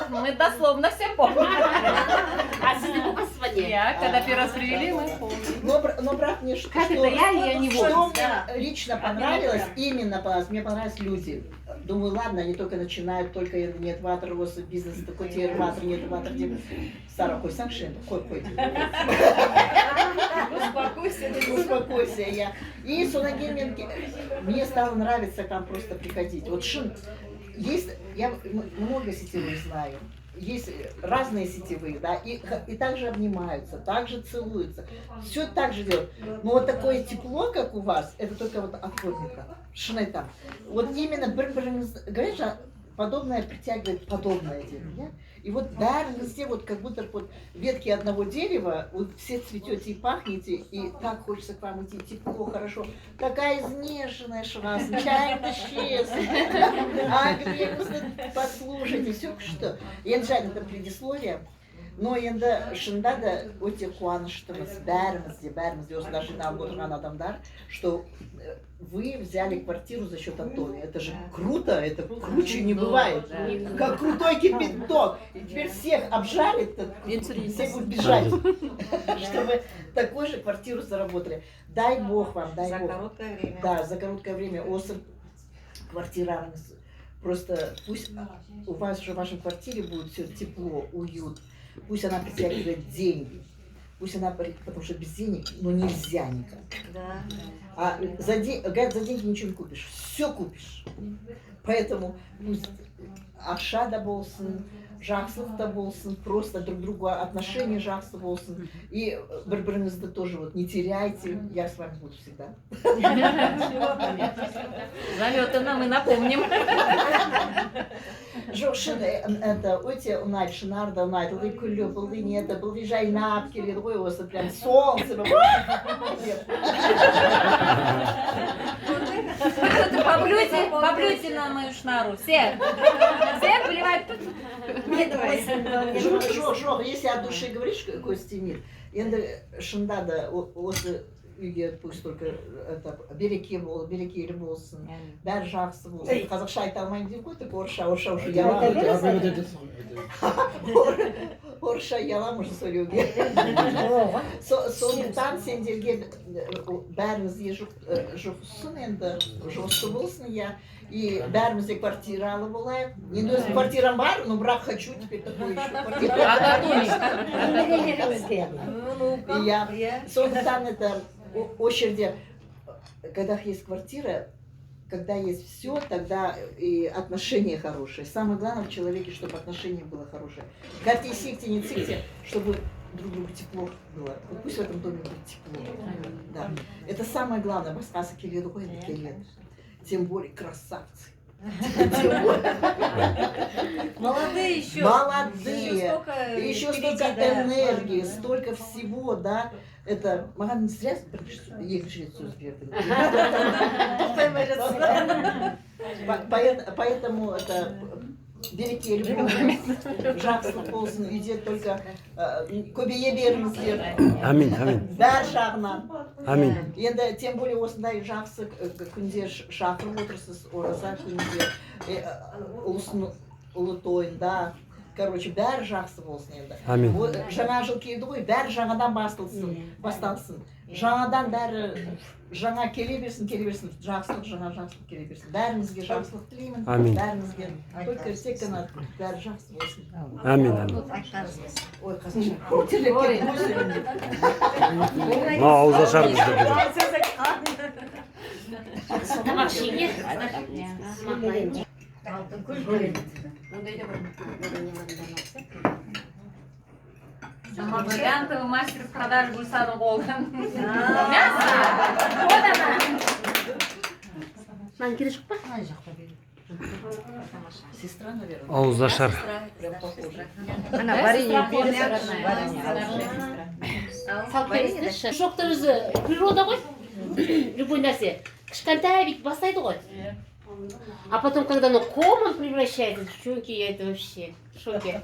Мы дословно все помним. А сюда попасть Я, когда первый раз привели, мы помним. Но брат мне что мне лично понравилось, именно понравилось, мне понравились люди. Думаю, ладно, они только начинают, только нет ватер, бизнес такой, теперь ватер, нет ватер, старый кой санкшин, кой. Успокойся, я. И Сонагин, мне стало нравиться к нам просто приходить. Вот шин, есть, я много сетевых знаю. Есть разные сетевые, да, и также обнимаются, также целуются, все так же делают. Но вот такое тепло, как у вас, это только вот от входника, там. Вот именно, говоришь, подобное притягивает подобное дерево. И вот да, везде вот как будто вот ветки одного дерева, вот все цветете и пахнете, и так хочется к вам идти, тепло, хорошо. Такая изнеженная швас, чай исчез, а послушайте, все что. Я не знаю, это предисловие, но енді шынында да өте қуаныштымыз бәріміз осында жиналып отырған адамдар, что вы взяли квартиру за счет Антония. Это же круто, это круче не бывает. Как крутой кипяток. И теперь всех обжарит, все будут бежать, чтобы такую же квартиру заработали. Дай Бог вам, дай Бог. За короткое время. Да, за короткое время. Квартира, просто пусть у вас же в вашей квартире будет все тепло, уют. Пусть она притягивает деньги. Пусть она, потому что без денег, ну нельзя никак. Да. А за деньги ничего не купишь, все купишь. Поэтому пусть аша да болсын, жақсылық да болсын, просто друг другу отношения жақсы болсын. И бір-біріңізді тоже вот не теряйте, я с вами буду всегда. Заметано, мы напомним. Жоқ, шын, это өте ұнайды, шынарда ұнайды, ылғи күлі, ылғи не это, ылғи жайнап келеді ғой, осы прям солнце. Поблюйте на мою шнару, все поливают. Жоқ, если от души говоришь, Костемир, енді шында да осы үйге пусть только берекелі болсын, бәрі жақсы болсын. Қазақша айта алмаймын деймін ғой, тек орысша орысша ұялам уже сөйлеуге. Сондықтан сендерге бәрімізге жұқсын енді, жұқты болсын, иә. И бәрімізде квартиралы болайық. Енді өзім квартирам бар, но бірақ хочу теперь такой еще квартиру. Сондықтан это очереди, когда есть квартира, когда есть все, тогда и отношения хорошие. Самое главное в человеке, чтобы отношение было хорошее. Как и сикте, не цикте, чтобы друг другу тепло было. Вот пусть в этом доме будет тепло. Да. Это самое главное. Баскаса келеду, тем более красавцы. Молодые еще. Молодые. Еще столько энергии, столько всего, да. Это маған не зря екінші рет сөз бердім. Поэтому это берекелі болыңыз, жақсылық болсын, үйде только көбейе беріңіздер. Амин. Бәр жағынан. Амин. Енді тем более осындай жақсы күнде шақырып отырсыз, ораза күнде, ұлы тойында. Короче, бәрі жақсы болсын енді. Амин. Жаңа жыл келді ғой, бәрі жаңадан басталсын. Жаңадан бәрі жаңа келе берсін, жақсылық, жақсылық келе берсін. Бәрімізге жақсылық тілеймін. Амин. Бәрімізге, только тек қана бәрі жақсы болсын. Амин. Ой, қазақша. Мына ауыз ашармыз деп Тамақ ішейін. Бриллиантовый мастер продаж Гульсану Голден. Мясо! Вот она! Маған керек жоқ па? Сестра, наверное. ауыз ашар. Прям похоже. Ана варенье бересің. Жоқтың өзі природа ғой. Любой нәрсе. Кішкентай бүйтіп бастайды ғой. А потом, когда оно комом превращается, девчонки, я это вообще в шоке.